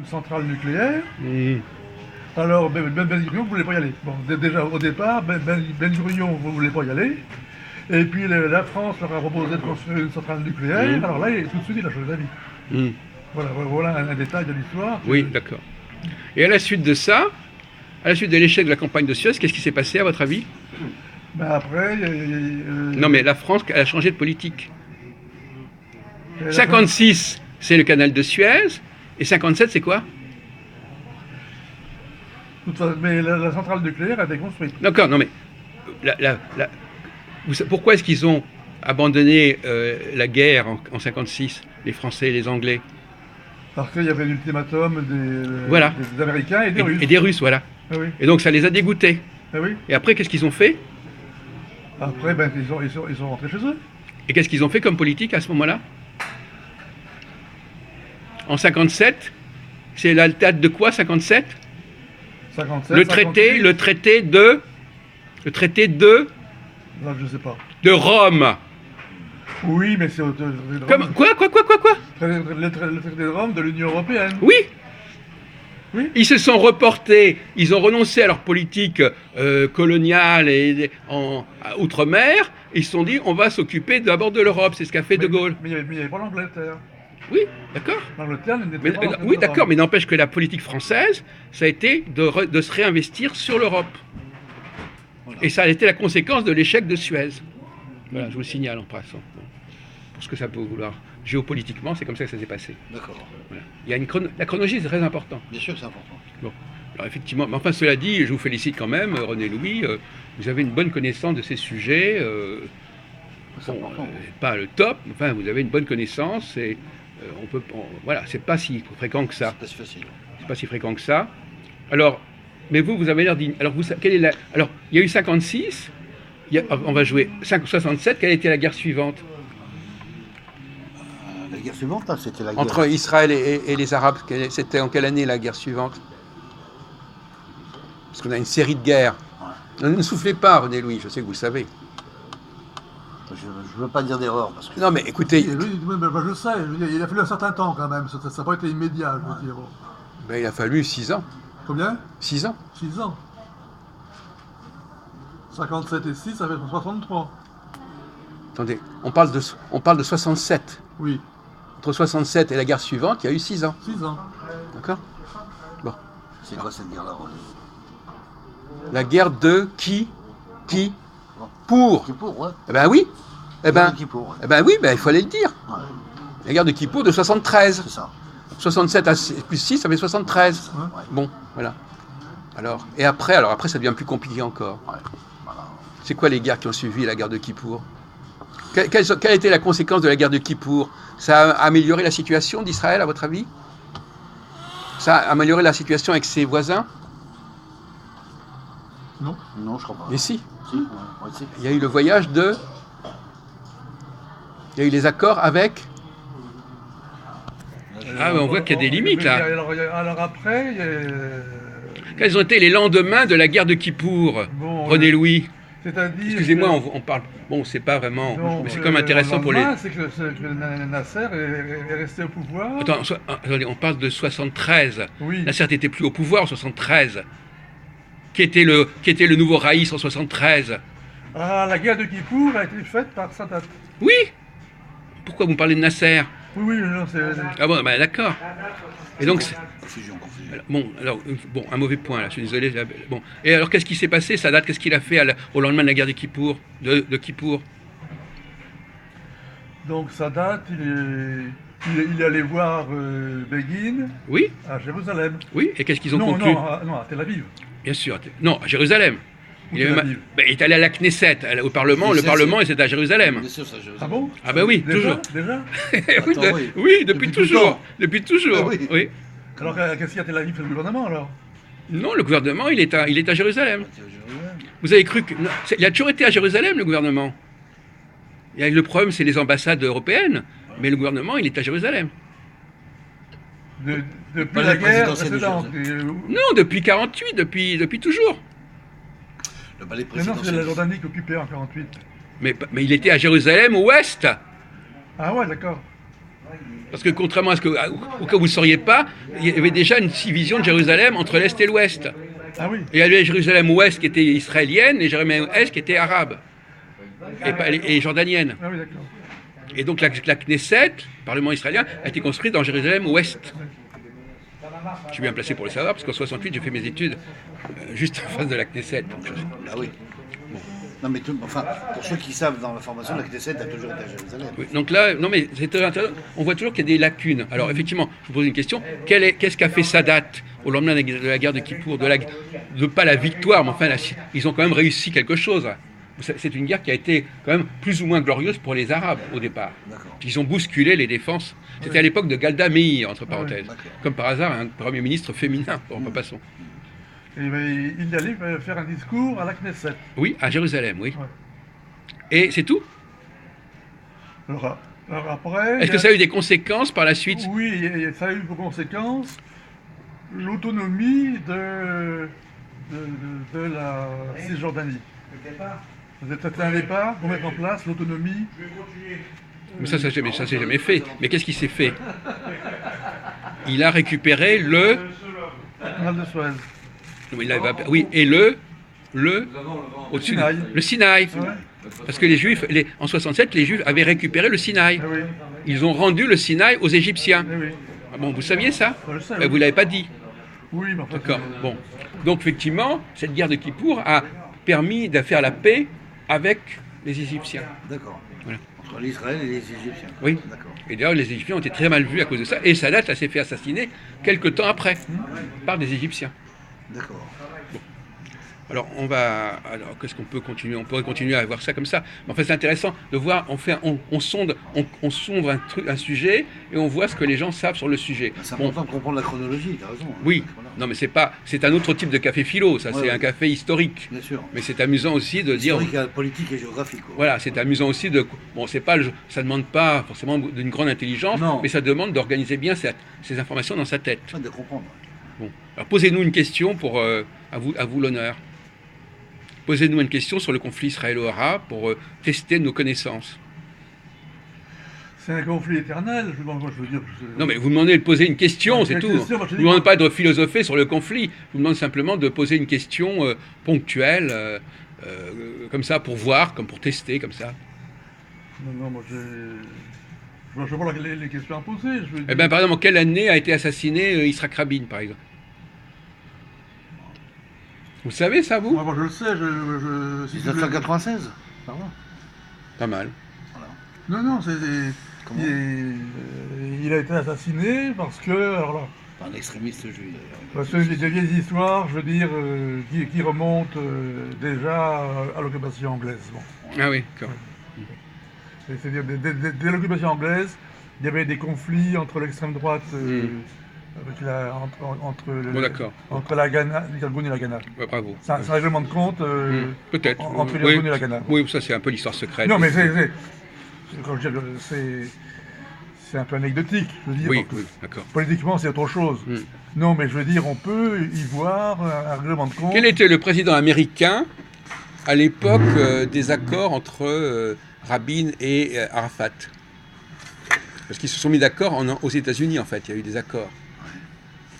centrale nucléaire. Mmh. Alors, Ben Gurion ne voulait pas y aller. Bon, déjà, au départ, Ben Gurion ne voulait pas y aller. Et puis, la France leur a proposé de construire une centrale nucléaire. Mmh. Alors là, tout de suite, il a changé d'avis. Mmh. Voilà un détail de l'histoire. Oui, d'accord. Et à la suite de ça, à la suite de l'échec de la campagne de Suez, qu'est-ce qui s'est passé à votre avis? Ben après, Non, mais la France a changé de politique. 56, c'est le canal de Suez. Et 57, c'est quoi? Mais la centrale nucléaire a été construite. D'accord, non mais pourquoi est-ce qu'ils ont abandonné la guerre en 56, les Français et les Anglais? Parce qu'il y avait l'ultimatum Voilà. des Américains et des Russes. Et des Russes, voilà. Ah oui. Et donc ça les a dégoûtés. Ah oui. Et après, qu'est-ce qu'ils ont fait? Après, ils sont rentrés chez eux. Et qu'est-ce qu'ils ont fait comme politique à ce moment-là? En 57, c'est la date de quoi, 57? 57, Le traité de non, je sais pas. de Rome. Oui, mais c'est le traité de Comme, Rome. quoi? Le traité de Rome de l'Union Européenne. Oui. Oui. Ils se sont reportés, ils ont renoncé à leur politique coloniale et outre-mer. Ils se sont dit, on va s'occuper d'abord de l'Europe. C'est ce qu'a fait De Gaulle. Mais il n'y avait pas l'Angleterre. Oui, d'accord. L'Angleterre n'était pas dans le Oui, traité de d'accord, Rome. mais n'empêche que la politique française, ça a été de se réinvestir sur l'Europe. Voilà. Et ça a été la conséquence de l'échec de Suez. Voilà, je vous le signale en passant. Bon. Pour ce que ça peut vouloir. Géopolitiquement, c'est comme ça que ça s'est passé. D'accord. Voilà. Il y a la chronologie, c'est très important. Bien sûr que c'est important. Bon. Alors effectivement, mais enfin cela dit, je vous félicite quand même, René Louis, vous avez une bonne connaissance de ces sujets. Pas le top, enfin vous avez une bonne connaissance et voilà, c'est pas si fréquent que ça. C'est pas si facile. C'est pas si fréquent que ça. Alors, mais vous avez l'air digne. Alors, quelle est alors, il y a eu 56, on va jouer 67, quelle était la guerre suivante? La guerre suivante, là, c'était la guerre... Entre Israël et les Arabes, c'était en quelle année la guerre suivante? Parce qu'on a une série de guerres. Ouais. Ne soufflez pas, René Louis, je sais que vous le savez. Je ne veux pas dire d'erreur. Parce que... Non, mais écoutez... Je sais, il a fallu un certain temps quand même, ça n'a pas été immédiat, je veux dire. Ben, il a fallu 6 ans. Combien? 6 ans. 6 ans. 57 et 6, ça fait 63. Attendez, on parle de 67. Oui. Entre 67 et la guerre suivante, il y a eu 6 ans. 6 ans. D'accord? Bon. C'est quoi cette guerre-là? La guerre de qui? Pour. Kippour, ouais. Eh ben oui. Eh ben oui, il fallait le dire. Ouais. La guerre de Kippour de 73. C'est ça. 67 plus 6, ça fait 73. Ouais. Bon, voilà. Alors après, ça devient plus compliqué encore. Ouais. Voilà. C'est quoi les guerres qui ont suivi la guerre de Kippour? Quelle a été la conséquence de la guerre de Kippour? Ça a amélioré la situation d'Israël, à votre avis? Ça a amélioré la situation avec ses voisins? Non. Non, je crois pas. Mais si. Si, ouais, si. Il y a eu le voyage de... Il y a eu les accords avec... Ah, mais on voit qu'il y a des limites, là. Alors après... Quels ont été les lendemains de la guerre de Kippour, René Louis? C'est-à-dire... Excusez-moi, on parle... Bon, c'est pas vraiment... mais c'est quand même intéressant pour les... C'est que Nasser est resté au pouvoir... Attendez, on parle de 73. Oui. Nasser n'était plus au pouvoir en 73. Qui était le nouveau Raïs en 73? Ah, la guerre de Kippour a été faite par Sadat. Oui. Pourquoi vous me parlez de Nasser? Oui, non, c'est... Ah bon, ben d'accord. Et donc... Confusion. Bon, un mauvais point, là, je suis désolé. Bon. Et alors, qu'est-ce qui s'est passé, Sadat? Qu'est-ce qu'il a fait au lendemain de la guerre de Kippour, de Kippour? Donc Sadat, il est allé voir Begin Oui. à Jérusalem. Oui, et qu'est-ce qu'ils ont conclu? Non, à Tel Aviv. Bien sûr. Non, à Jérusalem. Il est allé à la Knesset, au Parlement. Le Parlement, et c'était à Jérusalem. Bien sûr, ça, Ah bon? Ah ben oui, toujours. Déjà Oui, depuis toujours. Depuis toujours. Ah oui. Oui. Alors qu'est-ce qu'il y a à Tel Aviv, c'est le gouvernement alors? Non, le gouvernement, il est à Jérusalem. Vous avez cru que... Non, il a toujours été à Jérusalem, le gouvernement. Et le problème, c'est les ambassades européennes. Mais le gouvernement, il est à Jérusalem. Depuis la guerre précédente. Non, depuis 48, depuis toujours. Le ballet Mais non, présidentiel. c'est la Jordanie qui occupait en 48. Mais il était à Jérusalem, ouest. Ah ouais, d'accord. Parce que contrairement à ce que, au cas où vous ne sauriez pas, il y avait déjà une division de Jérusalem entre l'Est et l'Ouest. Ah oui. Et il y avait Jérusalem Ouest qui était israélienne et Jérusalem Est qui était arabe et jordanienne. Ah oui, d'accord. Et donc la Knesset, le Parlement israélien, a été construite dans Jérusalem Ouest. Je suis bien placé pour le savoir, parce qu'en 68, j'ai fait mes études juste en face de la Knesset. Donc Ah oui. Non, mais enfin, pour ceux qui savent dans la formation, la Knesset a toujours été à Jérusalem. oui, donc là, non mais c'est très intéressant. On voit toujours qu'il y a des lacunes. Alors effectivement, je vous pose une question. Qu'est-ce qu'a fait Sadat au lendemain de la guerre de Kippour, de pas la victoire, mais enfin, ils ont quand même réussi quelque chose. C'est une guerre qui a été quand même plus ou moins glorieuse pour les Arabes au départ. Ils ont bousculé les défenses. C'était à l'époque de Golda Meir, entre parenthèses. Comme par hasard, un Premier ministre féminin, en passant. Et ben, il allait faire un discours à la Knesset. Oui, à Jérusalem, oui. Ouais. Et c'est tout? Alors après... Est-ce que ça a eu des conséquences par la suite? Oui, et ça a eu pour conséquence l'autonomie de la Cisjordanie. C'était un départ pour mettre en place l'autonomie. Mais ça s'est jamais fait. Mais qu'est-ce qui s'est fait? Il a récupéré le... Canal de Suez. Oui, et le au-dessus, Sinaï. le Sinaï. Ouais. Parce que les Juifs, en 67, les Juifs avaient récupéré le Sinaï. Ah oui. Ils ont rendu le Sinaï aux Égyptiens. Ah oui. Ah bon, vous saviez ça? Je le sais, Vous l'avez pas dit. Oui, mais enfin, D'accord. Bon. Donc effectivement, cette guerre de Kippour a permis de faire la paix avec les Égyptiens. D'accord. Voilà. Entre l'Israël et les Égyptiens. Oui. D'accord. Et d'ailleurs, les Égyptiens ont été très mal vus à cause de ça. Et Sadat s'est fait assassiner quelques temps après par des Égyptiens. D'accord. Alors qu'est-ce qu'on peut continuer? On pourrait continuer à voir ça comme ça. Mais en fait, c'est intéressant de voir. On sonde un sujet et on voit ce que les gens savent sur le sujet. C'est important de comprendre la chronologie. T'as raison. Oui. Voilà. Non, mais c'est un autre type de café philo. Ça, c'est un café historique. Bien sûr. Mais c'est amusant aussi de dire. Historique, politique et géographique. Quoi. Voilà, c'est amusant aussi de. Bon, ça ne demande pas forcément d'une grande intelligence, Non. mais ça demande d'organiser bien ces informations dans sa tête. De comprendre. Bon. Alors posez-nous une question pour à vous l'honneur. Posez-nous une question sur le conflit israélo-arabe pour tester nos connaissances. c'est un conflit éternel. Moi, je veux dire. Non, mais vous me demandez de poser une question, c'est Une tout. question, moi, je Je ne dis vous demande pas- pas de philosopher sur le conflit. Je vous demande simplement de poser une question ponctuelle, comme ça, pour voir, comme pour tester, comme ça. Non, moi, je vois les questions à poser. Je veux Eh dire- bien, par exemple, en quelle année a été assassiné Yitzhak Rabin, par exemple? Vous savez ça, vous? Moi, je le sais. Si tu veux- 1996. Pardon. Pas mal. Non, Comment il a été assassiné parce que, alors là, Par un extrémiste juif. parce que c'est des vieilles histoires, je veux dire, qui remontent déjà à l'occupation anglaise. Bon. Ah oui, d'accord. C'est-à-dire, dès l'occupation anglaise, il y avait des conflits entre l'extrême droite, Bon, d'accord. entre la Ghana, l'Irgun et la Ghana. Ouais, bravo. C'est un règlement de compte Peut-être. entre Oui. l'Irgun et la Ghana. Oui, ça c'est un peu l'histoire secrète. Non, mais comme je dis, c'est un peu anecdotique, je veux dire. Oui, parce que oui, d'accord. politiquement, c'est autre chose. Mm. Non, mais je veux dire, on peut y voir un règlement de compte. Quel était le président américain à l'époque des accords entre Rabin et Arafat? Parce qu'ils se sont mis d'accord aux États-Unis, en fait. Il y a eu des accords.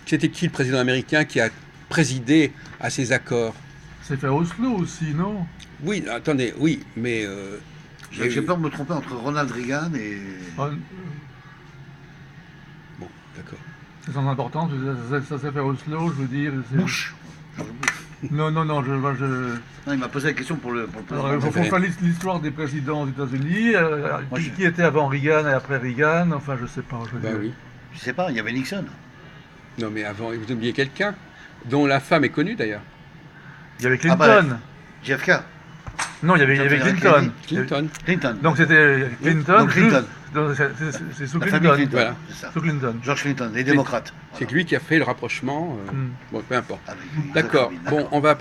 C'était qui le président américain qui a présidé à ces accords? C'est fait à Oslo aussi, non? Oui, attendez, oui, mais... J'ai peur de me tromper entre Ronald Reagan et. Ah, Bon, d'accord. c'est sans importance, ça s'est fait à Oslo, je veux dire. Bush. Non, Non, il m'a posé la question pour le Alors, il faut fait- faire l'histoire des présidents aux États-Unis, Moi, qui était avant Reagan et après Reagan, enfin, je sais pas. Je veux Bah dire. oui. Je sais pas, il y avait Nixon. Non, mais avant, vous oubliez quelqu'un dont la femme est connue, d'ailleurs. Il y avait Ah Clinton. bah, JFK. Non, il y avait Clinton. Clinton. Clinton. Donc c'était Clinton. Donc Clinton. juste- donc c'est sous La Clinton. famille Clinton. Voilà. C'est ça. Sous Clinton. George Clinton, les démocrates. C'est lui qui a fait le rapprochement. Mm. Bon, peu importe. Avec Yitzhak D'accord. Rabin, Bon, on va